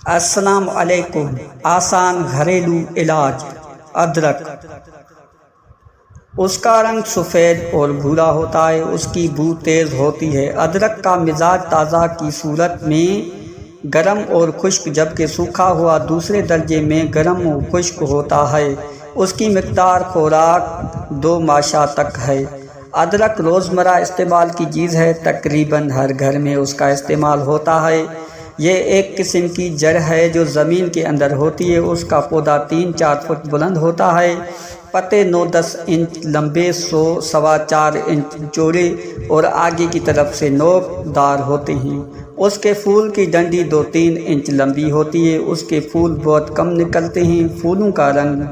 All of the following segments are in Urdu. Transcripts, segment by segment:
السلام علیکم۔ آسان گھریلو علاج ادرک۔ اس کا رنگ سفید اور بھورا ہوتا ہے، اس کی بو تیز ہوتی ہے۔ ادرک کا مزاج تازہ کی صورت میں گرم اور خشک جبکہ سوکھا ہوا دوسرے درجے میں گرم و خشک ہوتا ہے۔ اس کی مقدار خوراک 2 ماشا تک ہے۔ ادرک روزمرہ استعمال کی چیز ہے، تقریباً ہر گھر میں اس کا استعمال ہوتا ہے۔ یہ ایک قسم کی جڑ ہے جو زمین کے اندر ہوتی ہے۔ اس کا پودا 3-4 فٹ بلند ہوتا ہے۔ پتے 9-10 انچ لمبے، 100-4 انچ چوڑے اور آگے کی طرف سے نوک دار ہوتے ہیں۔ اس کے پھول کی ڈنڈی 2-3 انچ لمبی ہوتی ہے۔ اس کے پھول بہت کم نکلتے ہیں۔ پھولوں کا رنگ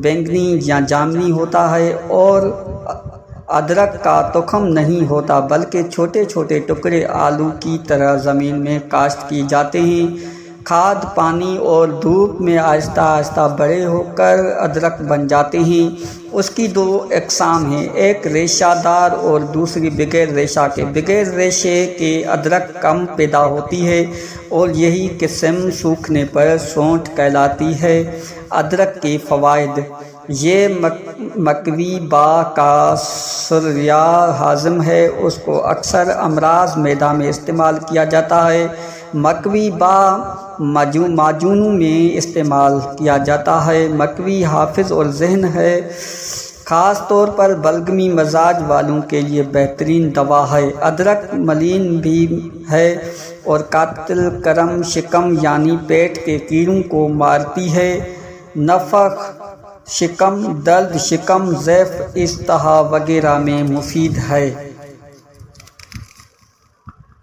بینگنی یا جامنی ہوتا ہے اور ادرک کا تخم نہیں ہوتا بلکہ چھوٹے چھوٹے ٹکڑے آلو کی طرح زمین میں کاشت کیے جاتے ہیں۔ کھاد، پانی اور دھوپ میں آہستہ آہستہ بڑے ہو کر ادرک بن جاتے ہیں۔ اس کی 2 اقسام ہیں، ایک ریشہ دار اور دوسری بغیر ریشہ کے۔ بغیر ریشے کے ادرک کم پیدا ہوتی ہے اور یہی قسم سوکھنے پر سونٹھ کہلاتی ہے۔ ادرک کے فوائد: یہ مقوی با کا سریا ہاضم ہے۔ اس کو اکثر امراض معدہ میں استعمال کیا جاتا ہے۔ مقوی با معجونوں میں استعمال کیا جاتا ہے۔ مقوی حافظ اور ذہن ہے، خاص طور پر بلغمی مزاج والوں کے لیے بہترین دوا ہے۔ ادرک ملین بھی ہے اور قاتل کرم شکم یعنی پیٹ کے کیڑوں کو مارتی ہے۔ نفخ، شکم درد، شکم ضعف، اشتہا وغیرہ میں مفید ہے۔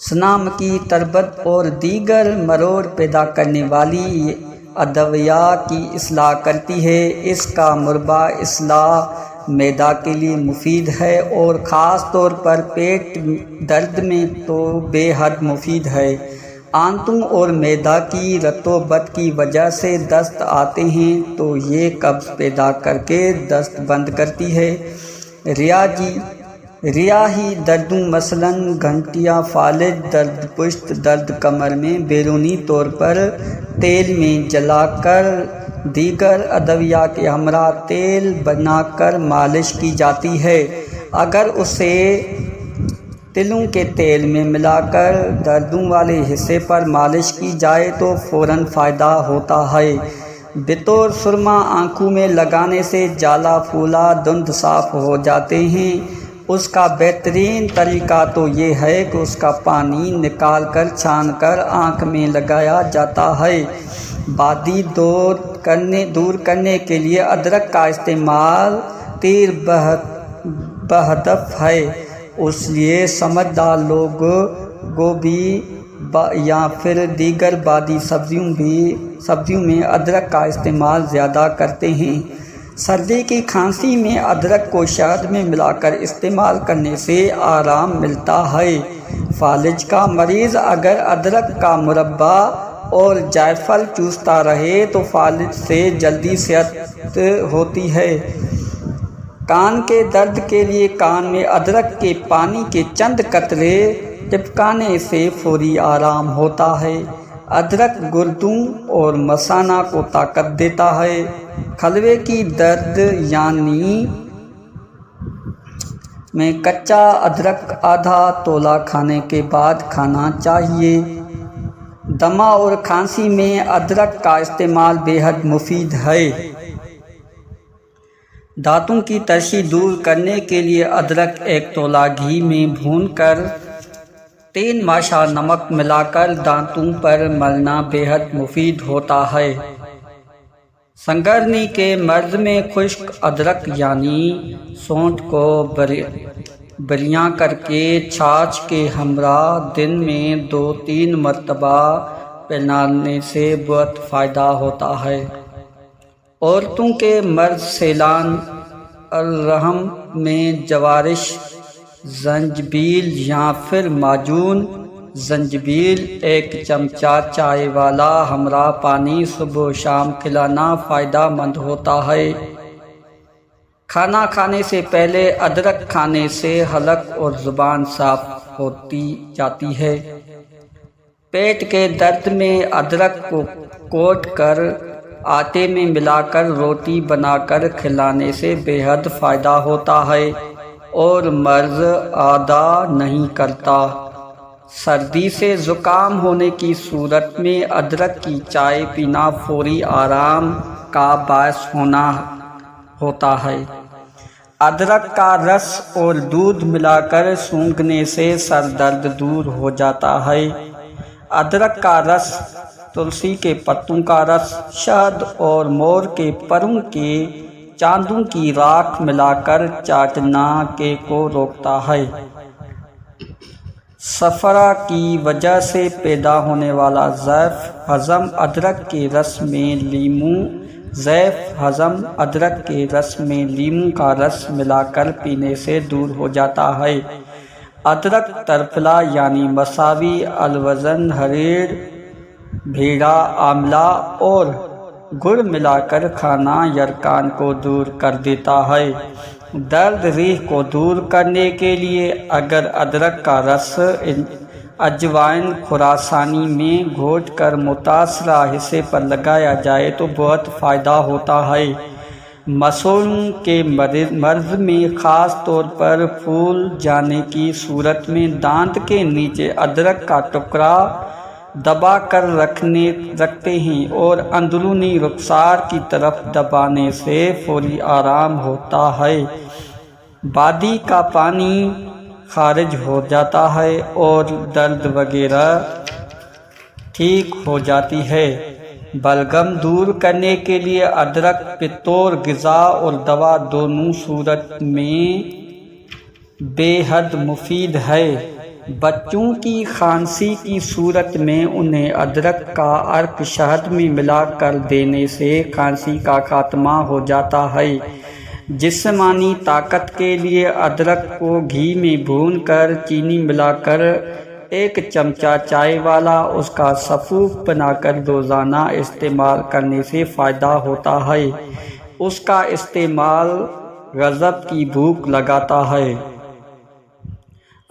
سنام کی تربت اور دیگر مروڑ پیدا کرنے والی ادویات کی اصلاح کرتی ہے۔ اس کا مربع اصلاح معدہ کے لیے مفید ہے اور خاص طور پر پیٹ درد میں تو بے حد مفید ہے۔ آنتوں اور معدہ کی رطوبت کی وجہ سے دست آتے ہیں تو یہ قبض پیدا کر کے دست بند کرتی ہے۔ ریاحی دردوں مثلاً گھنٹیاں، فالج، درد پشت، درد کمر میں بیرونی طور پر تیل میں جلا کر دیگر ادویات کے ہمراہ تیل بنا کر مالش کی جاتی ہے۔ اگر اسے تلوں کے تیل میں ملا کر دردوں والے حصے پر مالش کی جائے تو فوراً فائدہ ہوتا ہے۔ بطور سرما آنکھوں میں لگانے سے جالا پھولا دھند صاف ہو جاتے ہیں۔ اس کا بہترین طریقہ تو یہ ہے کہ اس کا پانی نکال کر چھان کر آنکھ میں لگایا جاتا ہے۔ بادی دور کرنے کے لیے ادرک کا استعمال تیر بہدف ہے، اس لیے سمجھدار لوگ گوبھی یا پھر دیگر بادی سبزیوں میں ادرک کا استعمال زیادہ کرتے ہیں۔ سردی کی کھانسی میں ادرک کو شہد میں ملا کر استعمال کرنے سے آرام ملتا ہے۔ فالج کا مریض اگر ادرک کا مربع اور جائفل چوستا رہے تو فالج سے جلدی صحت ہوتی ہے۔ کان کے درد کے لیے کان میں ادرک کے پانی کے چند قطرے ٹپکانے سے فوری آرام ہوتا ہے۔ ادرک گردوں اور مثانہ کو طاقت دیتا ہے۔ حلوے کی درد یعنی میں کچا ادرک آدھا تولہ کھانے کے بعد کھانا چاہیے۔ دمہ اور کھانسی میں ادرک کا استعمال بے حد مفید ہے۔ دانتوں کی ترشی دور کرنے کے لیے ادرک 1 تولہ گھی میں بھون کر 3 ماشا نمک ملا کر دانتوں پر ملنا بے حد مفید ہوتا ہے۔ سنگرنی کے مرض میں خشک ادرک یعنی سونٹھ کو بریاں کر کے چھاچھ کے ہمراہ دن میں 2-3 مرتبہ پلانے سے بہت فائدہ ہوتا ہے۔ عورتوں کے مرض سیلان الرحم میں جوارش، زنجبیل یا پھر معجون زنجبیل 1 چمچہ چائے والا ہمراہ پانی صبح و شام کھلانا فائدہ مند ہوتا ہے۔ کھانا کھانے سے پہلے ادرک کھانے سے حلق اور زبان صاف ہوتی جاتی ہے۔ پیٹ کے درد میں ادرک کو کوٹ کر آٹے میں ملا کر روٹی بنا کر کھلانے سے بے حد فائدہ ہوتا ہے اور مرض عادہ نہیں کرتا۔ سردی سے زکام ہونے کی صورت میں ادرک کی چائے پینا فوری آرام کا باعث ہوتا ہے۔ ادرک کا رس اور دودھ ملا کر سونگھنے سے سر درد دور ہو جاتا ہے۔ ادرک کا رس، تلسی کے پتوں کا رس، شہد اور مور کے پروں کے چاندوں کی راکھ ملا کر چاٹنا کے کو روکتا ہے۔ صفرا کی وجہ سے پیدا ہونے والا ضعف ہضم ادرک کے رس میں لیموں کا رس ملا کر پینے سے دور ہو جاتا ہے۔ ادرک ترفلا یعنی مساوی الوزن ہریڑ، بھیڑا، آملہ اور گڑ ملا کر کھانا یرقان کو دور کر دیتا ہے۔ درد ریح کو دور کرنے کے لیے اگر ادرک کا رس اجوائن خراسانی میں گھونٹ کر متاثرہ حصے پر لگایا جائے تو بہت فائدہ ہوتا ہے۔ مسوڑوں کے مرض میں خاص طور پر پھول جانے کی صورت میں دانت کے نیچے ادرک کا ٹکڑا دبا کر رکھتے ہیں اور اندرونی رخسار کی طرف دبانے سے فوری آرام ہوتا ہے۔ بادی کا پانی خارج ہو جاتا ہے اور درد وغیرہ ٹھیک ہو جاتی ہے۔ بلغم دور کرنے کے لیے ادرک بطور غذا اور دوا دونوں صورت میں بے حد مفید ہے۔ بچوں کی کھانسی کی صورت میں انہیں ادرک کا عرق شہد میں ملا کر دینے سے کھانسی کا خاتمہ ہو جاتا ہے۔ جسمانی طاقت کے لیے ادرک کو گھی میں بھون کر چینی ملا کر 1 چمچہ چائے والا اس کا سفوف بنا کر روزانہ استعمال کرنے سے فائدہ ہوتا ہے۔ اس کا استعمال غضب کی بھوک لگاتا ہے۔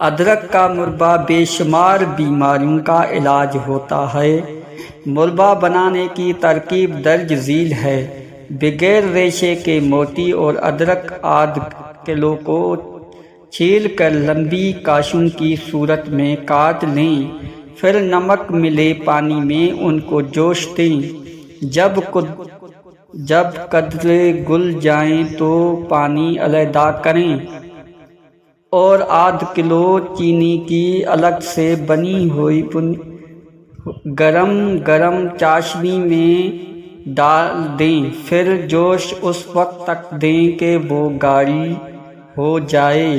ادرک کا مربا بے شمار بیماریوں کا علاج ہوتا ہے۔ مربا بنانے کی ترکیب درج ذیل ہے۔ بغیر ریشے کے موتی اور ادرک آدھ کلو کو چھیل کر لمبی کاشوں کی صورت میں کاٹ لیں، پھر نمک ملے پانی میں ان کو جوش دیں۔ جب قدرے گل جائیں تو پانی علیحدہ کریں اور آدھ کلو چینی کی الگ سے بنی ہوئی گرم چاشنی میں ڈال دیں، پھر جوش اس وقت تک دیں کہ وہ گاڑھی ہو جائے۔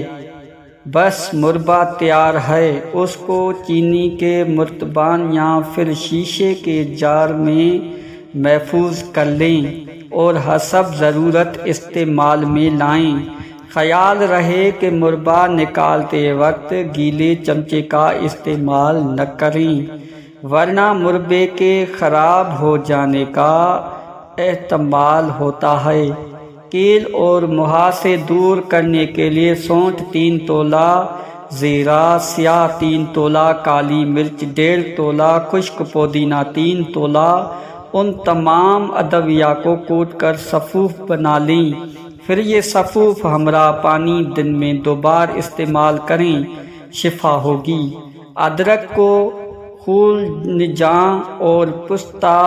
بس مربا تیار ہے۔ اس کو چینی کے مرتبان یا پھر شیشے کے جار میں محفوظ کر لیں اور حسب ضرورت استعمال میں لائیں۔ خیال رہے کہ مربا نکالتے وقت گیلے چمچے کا استعمال نہ کریں، ورنہ مربے کے خراب ہو جانے کا احتمال ہوتا ہے۔ کیل اور مہاسے دور کرنے کے لیے سونٹھ 3 تولہ، زیرہ سیاہ 3 تولہ، کالی مرچ 1.5 تولہ، خشک پودینہ 3 تولہ، ان تمام ادویہ کو کوٹ کر سفوف بنا لیں۔ پھر یہ سفوف ہمراہ پانی دن میں 2 بار استعمال کریں، شفا ہوگی۔ ادرک کو خونجاں اور پستہ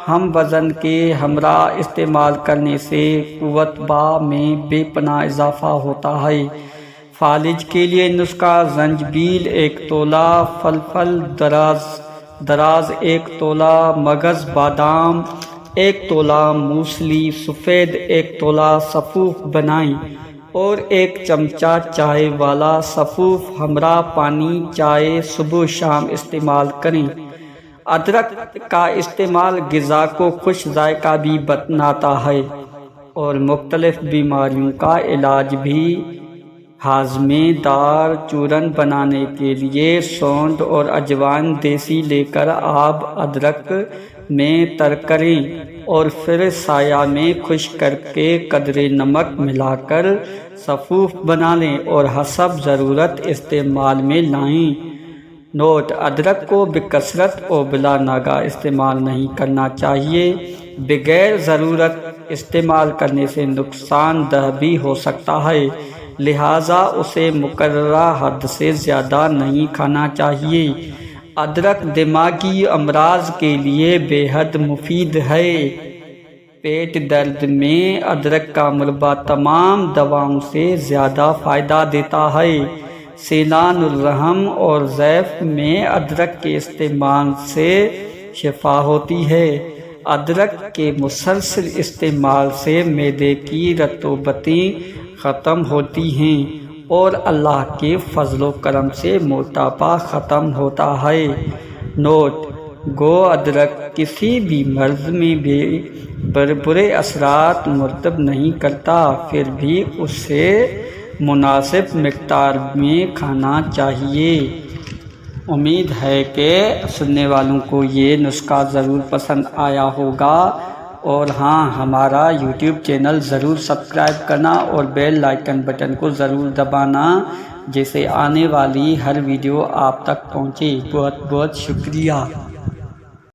ہم وزن کے ہمراہ استعمال کرنے سے قوت با میں بے پناہ اضافہ ہوتا ہے۔ فالج کے لیے نسخہ: زنجبیل 1 تولہ، فلفل دراز 1 تولہ، مغز بادام 1 تولہ، موسلی سفید 1 تولہ، سفوف بنائیں اور 1 چمچہ چائے والا سفوف ہمراہ پانی چائے صبح شام استعمال کریں۔ ادرک کا استعمال غذا کو خوش ذائقہ بھی بناتا ہے اور مختلف بیماریوں کا علاج بھی۔ ہاضمے دار چورن بنانے کے لیے سونڈ اور اجوائن دیسی لے کر آب ادرک میں تر کریں اور پھر سایہ میں خشک کر کے قدرے نمک ملا کر سفوف بنا لیں اور حسب ضرورت استعمال میں لائیں۔ نوٹ: ادرک کو بکثرت اور بلا ناغہ استعمال نہیں کرنا چاہیے۔ بغیر ضرورت استعمال کرنے سے نقصان دہ بھی ہو سکتا ہے، لہٰذا اسے مقررہ حد سے زیادہ نہیں کھانا چاہیے۔ ادرک دماغی امراض کے لیے بے حد مفید ہے۔ پیٹ درد میں ادرک کا مربع تمام دواؤں سے زیادہ فائدہ دیتا ہے۔ سیلان الرحم اور ضعف میں ادرک کے استعمال سے شفا ہوتی ہے۔ ادرک کے مسلسل استعمال سے معدے کی رطوبتیں ختم ہوتی ہیں اور اللہ کے فضل و کرم سے موٹاپا ختم ہوتا ہے۔ نوٹ: گو ادرک کسی بھی مرض میں برے اثرات مرتب نہیں کرتا، پھر بھی اسے مناسب مقدار میں کھانا چاہیے۔ امید ہے کہ سننے والوں کو یہ نسخہ ضرور پسند آیا ہوگا، اور ہاں، ہمارا یوٹیوب چینل ضرور سبسکرائب کرنا اور بیل آئیکن بٹن کو ضرور دبانا، جس سے آنے والی ہر ویڈیو آپ تک پہنچے۔ بہت بہت شکریہ۔